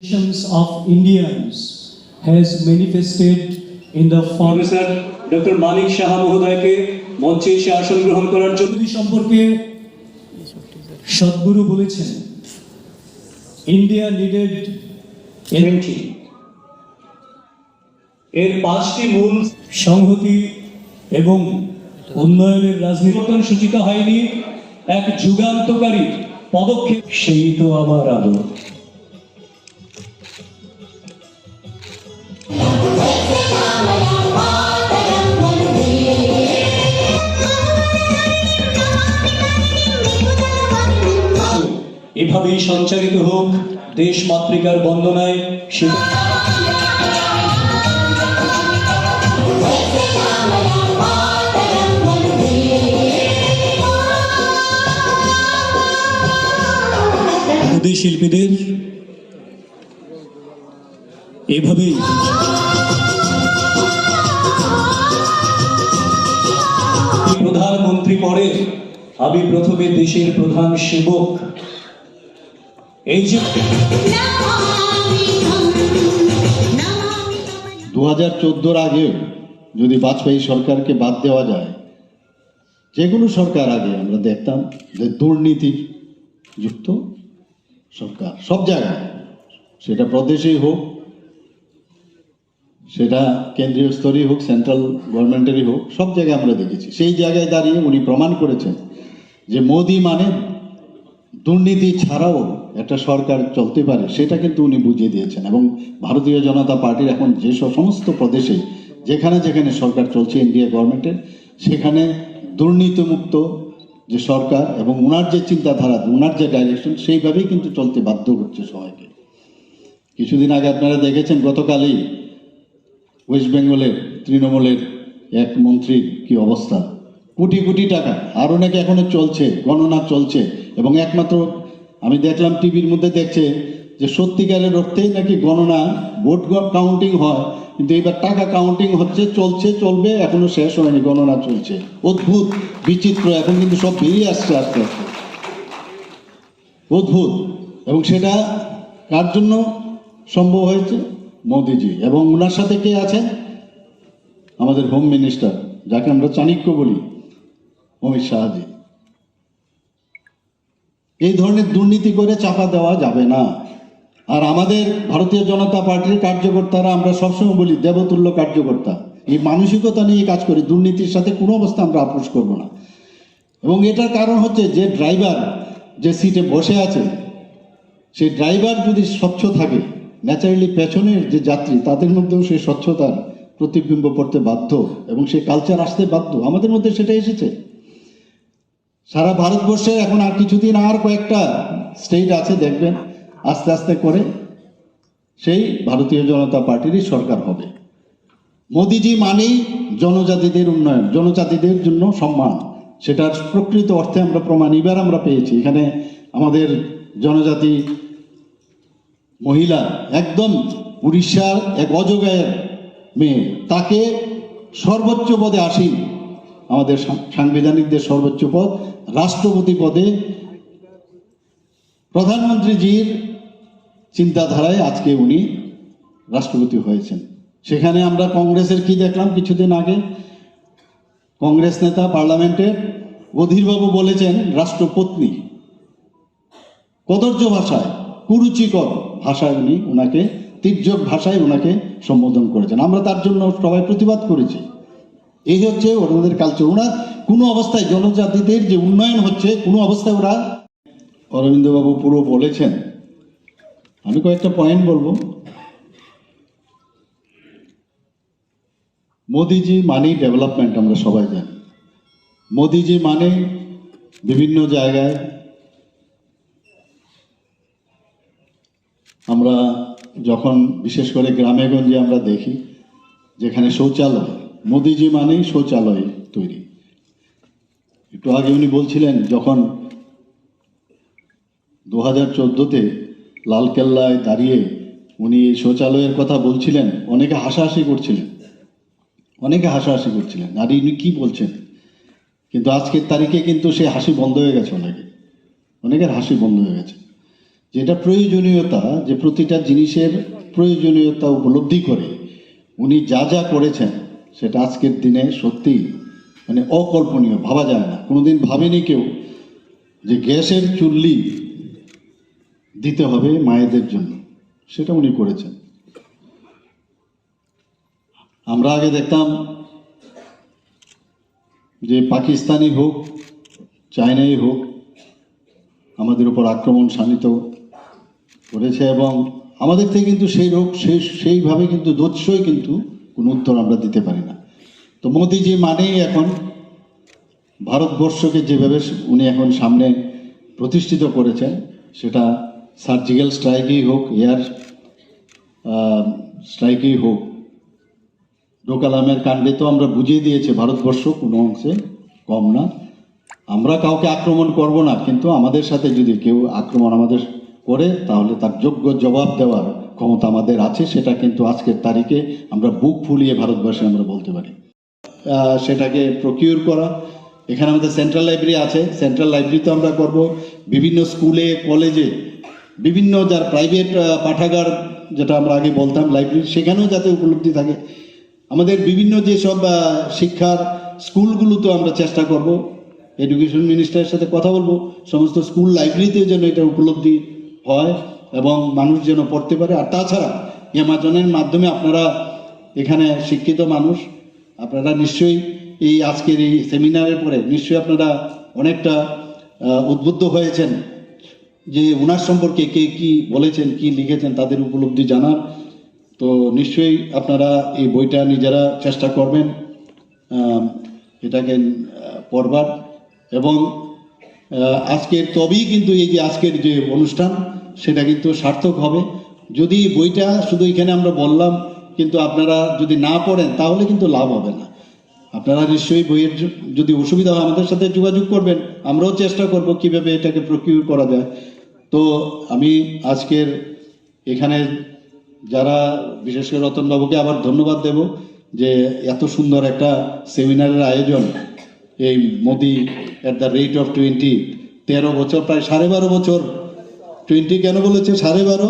of Indians has manifested in the form Dr. Manik Saha মহোদয়কে মঞ্চে এসে আসন গ্রহণ করার জন্য সম্পর্কে সদ্গুরু বলেছেন ইন্ডিয়া নিডেড এর পাঁচটি মূল সংহতি এবং উন্নয়নের রাজনীতি সূচিত হয়নি এক যুগান্তকারী পদক্ষেপ সেই তো আমার আলো এভাবেই সঞ্চারিত হোক দেশ মাতৃকার বন্দনায় শিল্পীদের এভাবেই প্রধানমন্ত্রী পরে আমি প্রথমে দেশের প্রধান সেবক এই যে 2014 আগে যদি বাজপেয়ী সরকারকে বাদ দেওয়া যায়, যে কোনো সরকার আগে আমরা দেখতাম যে দুর্নীতি যুক্ত সরকার সব জায়গায়, সেটা প্রদেশেই হোক, সেটা কেন্দ্রীয় স্তরেই হোক, সেন্ট্রাল গভর্নমেন্টেরই হোক, সব জায়গায় আমরা দেখেছি। সেই জায়গায় দাঁড়িয়ে উনি প্রমাণ করেছেন যে মোদি মানে দুর্নীতি ছাড়াও একটা সরকার চলতে পারে, সেটা কিন্তু উনি বুঝিয়ে দিয়েছেন। এবং ভারতীয় জনতা পার্টির এখন যেসব সমস্ত প্রদেশে যেখানে যেখানে সরকার চলছে ইন্ডিয়া গভর্নমেন্টের, সেখানে দুর্নীতিমুক্ত যে সরকার এবং ওনার যে চিন্তাধারা, ওনার যে ডাইরেকশন, সেইভাবেই কিন্তু চলতে বাধ্য করছে সবাইকে। কিছুদিন আগে আপনারা দেখেছেন, গতকালই ওয়েস্ট বেঙ্গলের তৃণমূলের এক মন্ত্রীর কি অবস্থা, কোটি কোটি টাকা, আরও নাকি এখনো চলছে, গণনা চলছে। এবং একমাত্র আমি দেখলাম টিভির মধ্যে দেখছে যে সত্যিকারের অর্থেই নাকি গণনা, ভোট কাউন্টিং হয়, কিন্তু এবার টাকা কাউন্টিং হচ্ছে, চলছে, চলবে, এখনো শেষ হয়নি, গণনা চলছে। অদ্ভুত, বিচিত্র, এখন কিন্তু সব বেরিয়ে আসছে আস্তে আস্তে, অদ্ভুত। এবং সেটা কার জন্য সম্ভব হয়েছে? মোদিজি। এবং ওনার সাথে কে আছেন? আমাদের হোম মিনিস্টার, যাকে আমরা চাণক্য বলি, অমিত শাহজি। এই ধরনের দুর্নীতি করে চাপা দেওয়া যাবে না। আর আমাদের ভারতীয় জনতা পার্টির কার্যকর্তারা, আমরা সবসময় বলি দেবতুল্য কার্যকর্তা, এই মানসিকতা নিয়ে কাজ করি, দুর্নীতির সাথে কোনো অবস্থা আমরা আপোষ করব না। এবং এটার কারণ হচ্ছে যে ড্রাইভার যে সিটে বসে আছে, সেই ড্রাইভার যদি স্বচ্ছ থাকে, ন্যাচারালি পেছনের যে যাত্রী তাদের মধ্যেও সেই স্বচ্ছতার প্রতিবিম্ব পড়তে বাধ্য এবং সেই কালচার আসতে বাধ্য। আমাদের মধ্যে সেটা এসেছে। সারা ভারতবর্ষে এখন আর কিছুদিন, আর কয়েকটা স্টেট আছে, দেখবেন আস্তে আস্তে করে সেই ভারতীয় জনতা পার্টিরই সরকার হবে। মোদিজি মানেই জনজাতিদের উন্নয়ন, জনজাতিদের জন্য সম্মান, সেটার প্রকৃত অর্থে আমরা প্রমাণ এবার আমরা পেয়েছি। এখানে আমাদের জনজাতি মহিলা, একদম উড়িষ্যার এক অজগায়ের মেয়ে, তাকে সর্বোচ্চ পদে আসীন, আমাদের সাংবিধানিকদের সর্বোচ্চ পদ, রাষ্ট্রপতি পদে প্রধানমন্ত্রীজির চিন্তাধারায় আজকে উনি রাষ্ট্রপতি হয়েছেন। সেখানে আমরা কংগ্রেসের কি দেখলাম কিছুদিন আগে, কংগ্রেস নেতা পার্লামেন্টের অধীরবাবু বলেছেন রাষ্ট্রপত্নী, কদর্য ভাষায়, কুরুচিকর ভাষায় উনি ওনাকে, তির্যক ভাষায় ওনাকে সম্বোধন করেছেন। আমরা তার জন্য সবাই প্রতিবাদ করেছি। এই হচ্ছে ওনাদের কালচার। ওনার কোনো অবস্থায় জনজাতিদের যে উন্নয়ন হচ্ছে, কোনো অবস্থায় ওরা, অরবিন্দবাবু পুরো বলেছেন, আমি কয়েকটা পয়েন্ট বলবো। মোদিজি মানেই ডেভেলপমেন্ট, আমরা সবাই জানি। মোদিজি মানে বিভিন্ন জায়গায় আমরা যখন বিশেষ করে গ্রামে গঞ্জে আমরা দেখি যেখানে শৌচালয়, মোদিজি মানেই শৌচালয় তৈরি। একটু আগে উনি বলছিলেন, যখন 2014-তে লালকেল্লায় দাঁড়িয়ে উনি এই শৌচালয়ের কথা বলছিলেন, অনেকে হাসাহাসি করছিলেন, আর ইনি কি বলছেন। কিন্তু আজকের তারিখে কিন্তু সে হাসি বন্ধ হয়ে গেছে, অনেকের হাসি বন্ধ হয়ে গেছে। যেটা প্রয়োজনীয়তা, যে প্রতিটা জিনিসের প্রয়োজনীয়তা উপলব্ধি করে উনি যা যা করেছেন সেটা আজকের দিনে সত্যি মানে অকল্পনীয়, ভাবা যায় না। কোনোদিন ভাবেনি কেউ যে গ্যাসের চুল্লি দিতে হবে মায়েদের জন্য, সেটা উনি করেছেন। আমরা আগে দেখতাম যে পাকিস্তানি হোক চায়নাই হোক আমাদের উপর আক্রমণ শানিত করেছে, এবং আমাদের থেকে কিন্তু সেইভাবে কিন্তু দোৎসই কিন্তু কোনো উত্তর আমরা দিতে পারি না। তো মোদিজি মানেই এখন ভারতবর্ষকে যেভাবে উনি এখন সামনে প্রতিষ্ঠিত করেছেন, সেটা সার্জিক্যাল স্ট্রাইকই হোক, এয়ার স্ট্রাইকই হোক, ডোকালামের কাণ্ডে তো আমরা বুঝিয়ে দিয়েছে ভারতবর্ষ কোনো অংশে কম না। আমরা কাউকে আক্রমণ করব না, কিন্তু আমাদের সাথে যদি কেউ আক্রমণ আমাদের করে তাহলে তার যোগ্য জবাব দেওয়ার ক্ষমতা আমাদের আছে। সেটা কিন্তু আজকের তারিখে আমরা বুক ফুলিয়ে ভারতবর্ষে আমরা বলতে পারি। সেটাকে প্রকিউর করা, এখানে আমাদের সেন্ট্রাল লাইব্রেরি আছে, সেন্ট্রাল লাইব্রেরি তো আমরা করব। বিভিন্ন স্কুলে কলেজে বিভিন্ন যার প্রাইভেট পাঠাগার, যেটা আমরা আগে বলতাম লাইব্রেরি, সেখানেও যাতে উপলব্ধি থাকে। আমাদের বিভিন্ন যেসব শিক্ষার স্কুলগুলো তো আমরা চেষ্টা করব, এডুকেশন মিনিস্টারের সাথে কথা বলবো, সমস্ত স্কুল লাইব্রেরিতে যেন এটা উপলব্ধি হয় এবং মানুষ যেন পড়তে পারে। আর তাছাড়া অ্যামাজনের মাধ্যমে আপনারা এখানে শিক্ষিত মানুষ, আপনারা নিশ্চয়ই এই আজকের এই সেমিনারের পরে নিশ্চয়ই আপনারা অনেকটা উদ্বুদ্ধ হয়েছেন যে ওনার সম্পর্কে কে কি বলেছেন, কি লিখেছেন, তাদের উপলব্ধি জানার। তো নিশ্চয়ই আপনারা এই বইটা নিজেরা চেষ্টা করবেন এটাকে পড়বার, এবং আজকের তবেই কিন্তু এই যে আজকের যে অনুষ্ঠান সেটা কিন্তু সার্থক হবে। যদি বইটা শুধু এখানে আমরা বললাম কিন্তু আপনারা যদি না পড়েন তাহলে কিন্তু লাভ হবে না। আপনারা নিশ্চয়ই বইয়ের যদি অসুবিধা হয় আমাদের সাথে যোগাযোগ করবেন, আমরাও চেষ্টা করব কিভাবে এটাকে প্রকিউর করা যায়। তো আমি আজকের এখানে যারা, বিশেষ করে রতনবাবুকে আবার ধন্যবাদ দেব যে এত সুন্দর একটা সেমিনারের আয়োজন, এই Modi at the rate of 20, 13 বছর, প্রায় 12.5 বছর, 20 কেন বলেছে 12.5,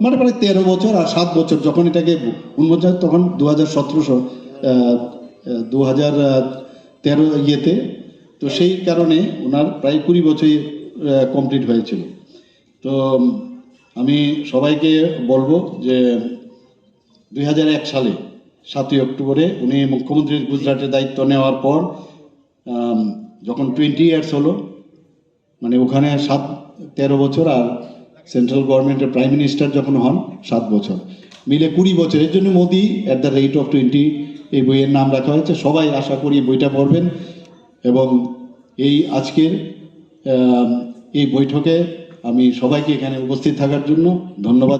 মানে প্রায় 13 বছর আর 7 বছর যখন এটাকে উন্মোচন, তখন 2013 ইয়েতে, তো সেই কারণে ওনার প্রায় 20 বছর কমপ্লিট হয়েছিল। তো আমি সবাইকে বলবো যে 2001 সালে 7ই অক্টোবরে উনি মুখ্যমন্ত্রীর গুজরাটের দায়িত্ব নেওয়ার পর যখন 20 ইয়ার্স হলো, মানে ওখানে 13 বছর, আর সেন্ট্রাল গভর্নমেন্টের প্রাইম মিনিস্টার যখন হন 7 বছর, মিলে 20 বছর। এর জন্য Modi at the rate of 20 এই বইয়ের নাম রাখা হয়েছে। সবাই আশা করি বইটা পড়বেন, এবং এই আজকের এই বৈঠকে আমি সবাইকে এখানে উপস্থিত থাকার জন্য ধন্যবাদ।